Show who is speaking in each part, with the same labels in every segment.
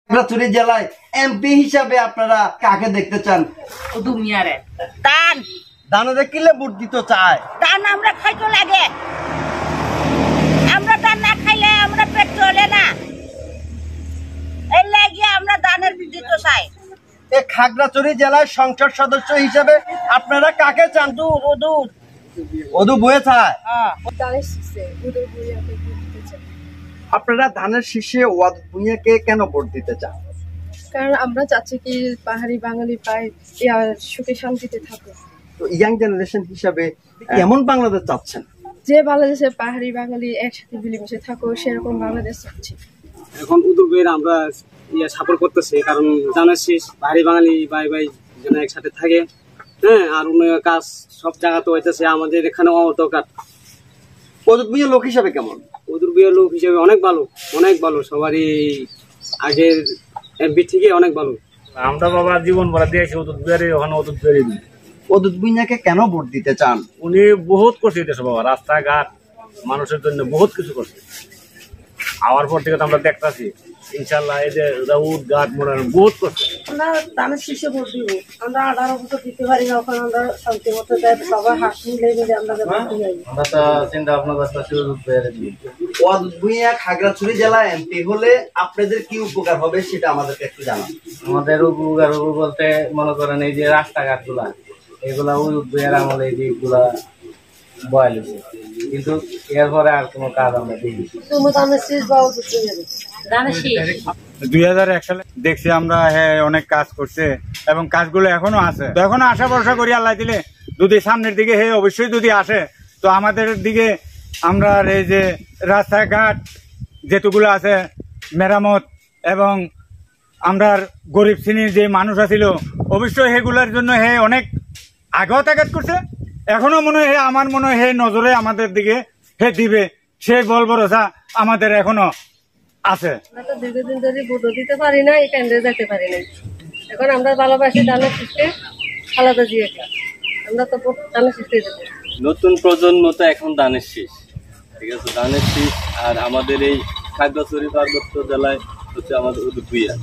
Speaker 1: খাগড়াছড়ি জেলায় এমপি হিসাবে আপনারা কাকে দেখতে চান?
Speaker 2: শুধু মিয়ারে দান
Speaker 1: দানা দেখিলে ভোট দিতে চায়।
Speaker 2: দান আমরা খাইতে লাগে, আমরা দান না খাইলে আমরা পেট চলে না, এই লাগে আমরা দানের দিতে চাই।
Speaker 1: এই খাগড়াছড়ি জেলার সংসদ সদস্য হিসাবে আপনারা কাকে চান? ওদু বয়ে চায়। আপনারা ধানের শীষে ওয়াদ ভুঁইয়াকে কেন ভোট দিতে চান?
Speaker 3: কারণ আমরা চাচ্ছি কি পাহাড়ি বাঙালি প্রায় সুখে শান্তিতে থাকুক।
Speaker 1: তো ইয়াং জেনারেশন হিসাবে কেমন বাংলাদেশ চাচ্ছেন?
Speaker 3: যে বাংলাদেশে পাহাড়ি বাঙালি একসাথে মিলেমিশে থাকুক সেরকম বাংলাদেশ চাচ্ছি।
Speaker 4: এখন উদ্যোগের আমরা সাপোর্ট করতেছি, কারণ জানার শেষ পাহাড়ি বাঙালি ভাই ভাই যেন একসাথে থাকে। হ্যাঁ, আর উন্নয়ন কাজ সব জায়গাতে হইতেছে, আমাদের এখানে দরকার।
Speaker 1: ওদুদ ভুঁইয়া লোক হিসাবে কেমন?
Speaker 4: উদ্যোগীয় লোক হিসেবে অনেক ভালো, অনেক ভালো, সবারই আগের এমপি থেকে অনেক ভালো।
Speaker 5: আমরা বাবা জীবন ভরা দিয়েছি ওদুদ ভুঁইয়ারে, ওখানে ওদুদ ভুঁইয়ারে দিই।
Speaker 1: ওদুদ ভুঁইয়াকে কেন ভোট দিতে চান?
Speaker 5: উনি বহুত করছে দেশে বাবা, রাস্তাঘাট মানুষের জন্য বহুত কিছু করছে। আওয়ার পর থেকে তো আমরা দেখতেছি ইনশাল্লাহ এই যে রোড ঘাট মোড়ানো বহুত করছে।
Speaker 3: আমরা দানের শীষে ভোট দিব। আমরা 18 বছর দিতে পারি না, ওখানে আমরা শান্তি মতো সবাই হাত মিলে মিলে আমরা
Speaker 6: তো চিন্তা ভাবনা করতেছি ওদুদ ভুঁইয়ারে দিব।
Speaker 1: ওদুদ ভুঁইয়া খাগড়াছড়ি জেলা এমপি হলে আপনাদের কি উপকার হবে সেটা আমাদেরকে একটু জানান।
Speaker 6: আমাদের উপকার বলতে মনে করেন এই যে রাস্তাঘাট গুলা, এগুলা ওদুদ ভুঁইয়ার আমলে এই দিকগুলা বয়াল হয়েছে, কিন্তু এরপরে আর কোনো কাজ আমরা দেখি।
Speaker 7: 2001 সালে দেখছি আমরা, হ্যাঁ অনেক কাজ করছে এবং কাজগুলো এখনো আছে। তো এখনো আশা ভরসা করি আল্লাহ দিলে যদি সামনের দিকে হে অবশ্যই যদি আসে, তো আমাদের দিকে আমরা এই যে রাস্তাঘাট যেটুকুলো আছে মেরামত এবং আমরা গরিব শ্রেণীর যে মানুষ আছিল অবশ্যই সেগুলোর জন্য হে অনেক আগেও তাগাদ করছে। এখনো মনে হয় আমার মনে হয় হে নজরে আমাদের দিকে হে দিবে, সেই বল ভরসা আমাদের এখনো আছে।
Speaker 3: আমরা তো দীর্ঘদিন ধরে ভোটও দিতে পারি না, এই কেন্দ্রে যেতে পারি না। এখন আমরা ভালোবাসি দানের শীষে আলাদা জিয়াকে, আমরা তো দানের শীষে যেতে।
Speaker 8: নতুন প্রজন্ম তো এখন দানের শীষ, ঠিক আছে, দানের শীষ। আর আমাদের এই খাগড়াছড়ি পার্বত্য জেলায় হচ্ছে আমাদের ওদুদ ভুঁইয়া,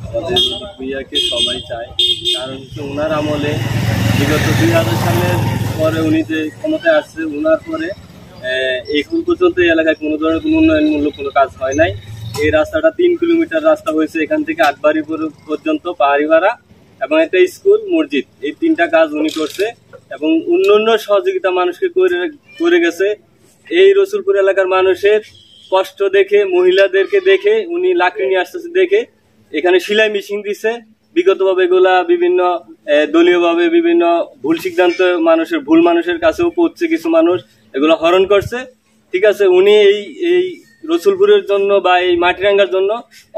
Speaker 8: আমাদের ওদুদ ভুঁইয়াকে সবাই চায়। কারণ হচ্ছে ওনার আমলে বিগত 2000 সালের পরে উনি যে ক্ষমতায় আসছে, ওনার পরে এখন পর্যন্ত এই এলাকায় কোনো ধরনের কোনো উন্নয়নমূলক কোনো কাজ হয় নাই। এই রাস্তাটা 3 কিলোমিটার রাস্তা হয়েছে, এখান থেকে আটবাড়ি পর্যন্ত পাহাড়ি ভাড়া এবং একটা স্কুল মসজিদ, এই 3টা কাজ উনি করছে এবং অন্যান্য সহযোগিতা মানুষকে করে গেছে। এই রসুলপুর এলাকার মানুষের কষ্ট দেখে, মহিলাদেরকে দেখে উনি লাকড়ি নিয়ে আসতেছে দেখে এখানে সেলাই মেশিন দিছে। বিগতভাবে এগুলা বিভিন্ন দলীয়ভাবে বিভিন্ন ভুল সিদ্ধান্ত ভুল মানুষের কাছেও পৌঁছছে, কিছু মানুষ এগুলো হরণ করছে, ঠিক আছে। উনি এই রসুলপুরের জন্য বা এই মাটিরাঙ্গার জন্য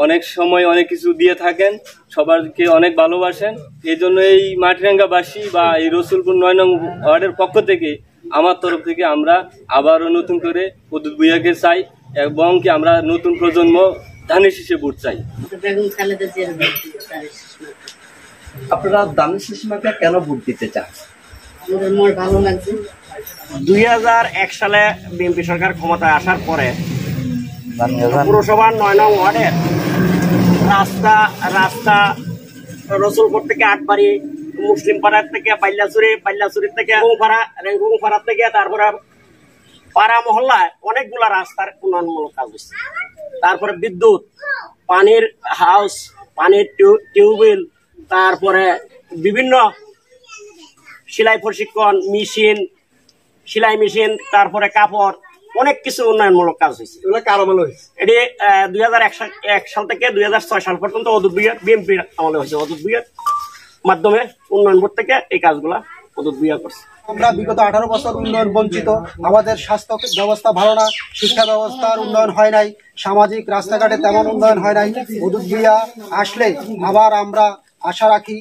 Speaker 8: অনেক সময় অনেক কিছু দিয়ে থাকেন, সবাইকে অনেক ভালোবাসেন। এই জন্য এই মাটিরাঙ্গাবাসী বা এই রসুলপুর 9 নং ওয়ার্ডের পক্ষ থেকে আমার তরফ থেকে আমরা আবারও নতুন করে ওদুদ ভুঁইয়াকে চাই এবং কি আমরা নতুন প্রজন্ম ধানের শীষে ভোট চাই।
Speaker 1: আপনারা ধানের শীষ মার্কা কেন ভোট দিতে চান?
Speaker 2: ভালো লাগছে।
Speaker 4: 2001 সালে বিএনপি সরকার ক্ষমতায় আসার পরে পুরসভার 9 নং ওয়ার্ডের রাস্তা রসুলপুর থেকে আটবাড়ি, মুসলিম পাড়ার থেকে পাল্লাচুরি থেকে রেঙ্গুং পাড়া থেকে তারপরে পাড়া মহল্লায় অনেকগুলা রাস্তার উন্নয়নমূলক কাজ হচ্ছে। তারপরে বিদ্যুৎ, পানির হাউস, পানির টিউবওয়েল, তারপরে বিভিন্ন সেলাই প্রশিক্ষণ মেশিন, সেলাই মেশিন, তারপরে কাপড়, অনেক কিছু উন্নয়নমূলক কাজ হয়েছে। এটি 2001 সাল থেকে 2006 সাল পর্যন্ত ওদুদ ভুঁইয়া বিএনপির আমলে হয়েছে। ওদুদ ভুঁইয়ার মাধ্যমে উন্নয়ন বোর্ড থেকে এই কাজগুলা ওদুদ ভুঁইয়া করছে।
Speaker 9: আমরা বিগত 18 বছর উন্নয়ন বঞ্চিত, আমাদের স্বাস্থ্য ব্যবস্থা ভালো না, শিক্ষা ব্যবস্থার উন্নয়ন হয় নাই, সামাজিক রাস্তাঘাটে তেমন উন্নয়ন হয় নাই। ওদুদ ভুঁইয়া আসলে আবার আমরা আশা রাখি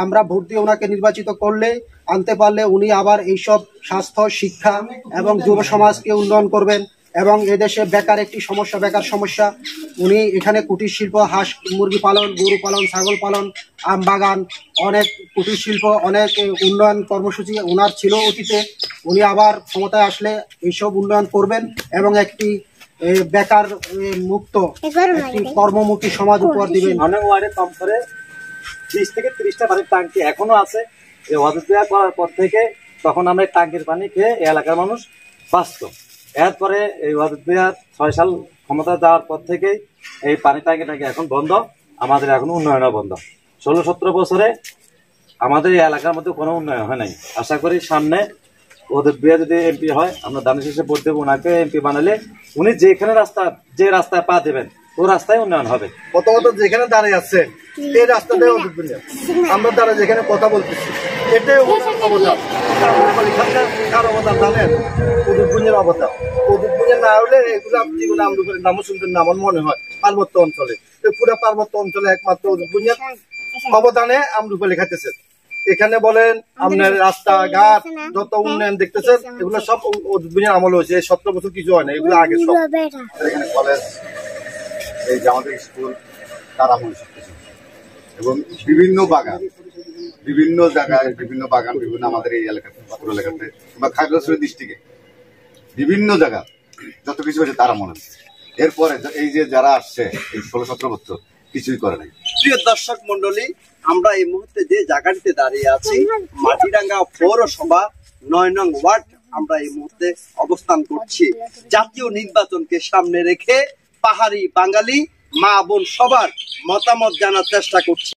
Speaker 9: আমরা ভোট দিয়ে ওনাকে নির্বাচিত করলে আনতে পারলে উনি আবার এইসব স্বাস্থ্য, শিক্ষা এবং যুব সমাজকে উন্নয়ন করবেন এবং এদেশে বেকার একটি সমস্যা, বেকার সমস্যা। উনি এখানে কুটির শিল্প, হাঁস মুরগি পালন, গরু পালন, ছাগল পালন, আম বাগান, অনেক কুটির শিল্প, অনেক উন্নয়ন কর্মসূচি ওনার ছিল অতীতে। উনি আবার ক্ষমতায় আসলে এইসব উন্নয়ন করবেন এবং একটি বেকার মুক্ত একটি কর্মমুখী সমাজ উপহার দিবেন।
Speaker 10: অনেক ওয়ার্ডে কম করে 20 থেকে 30টা পানির ট্যাঙ্কি এখনো আছে। এই ওয়াদুদ বিয়া করার পর থেকে তখন আমরা ট্যাঙ্কির পানি খেয়ে এই এলাকার মানুষ বাঁচত। এরপরে এই ওয়াদুদ বিয়া 6 সাল ক্ষমতা যাওয়ার পর থেকে এই পানি ট্যাঙ্কি এখন বন্ধ, আমাদের এখন উন্নয়নও বন্ধ। 16-17 বছরে আমাদের এই এলাকার মধ্যে কোনো উন্নয়ন হয় নাই। আশা করি সামনে ওদের বিয়ে যদি এমপি হয়, আমরা দানের শেষে ভোট দেবো, ওনাকে এমপি বানালে উনি যেখানে যে রাস্তায় পা দেবেন ও রাস্তায় উন্নয়ন হবে।
Speaker 1: প্রথমত যেখানে দাঁড়িয়ে আছে এই রাস্তাটাই ওদুদ বুনিয়া, আমরা দ্বারা যেখানে কথা বলতেছি এটাই অবদান। কার অবদান জানেন? ওদুদ বুনিয়ার অবদান। ওদুদ বুনিয়া না হলে এগুলো জীবনে আমরুপের নামও শুনতেন না আমার মনে হয়। পার্বত্য অঞ্চলে, পুরো পার্বত্য অঞ্চলে একমাত্র ওদুদ বুনিয়ার অবদানে আমরুপে লেখাতেছে। এখানে বলেন আপনার রাস্তাঘাট যত উন্নয়ন দেখতেছেন এগুলো সব ওদুদ বুনিয়ার আমল হয়েছে। 17 বছর কিছু হয় না, এগুলো আগে সব।
Speaker 11: এখানে কলেজ, এই যে আমাদের স্কুল, তার আমল সবকিছু, এবং বিভিন্ন বাগান, বিভিন্ন জায়গায় বিভিন্ন বাগান, বিভিন্ন আমাদের এই এলাকাতে, পাথর এলাকাতে বা খাগড়াছড়ি ডিস্ট্রিক্টে বিভিন্ন জায়গা যত কিছু হয়েছে তার আমল আছে। এরপরে এই যে যারা আসছে এই 16-17 বছর কিছুই করে নাই।
Speaker 1: প্রিয় দর্শক মন্ডলী, আমরা এই মুহূর্তে যে জায়গাটিতে দাঁড়িয়ে আছি মাটিরাঙ্গা পৌরসভা 9 নং ওয়ার্ড, আমরা এই মুহূর্তে অবস্থান করছি। জাতীয় নির্বাচনকে সামনে রেখে পাহাড়ি বাঙালি মা বোন সবার মতামত জানার চেষ্টা করছি।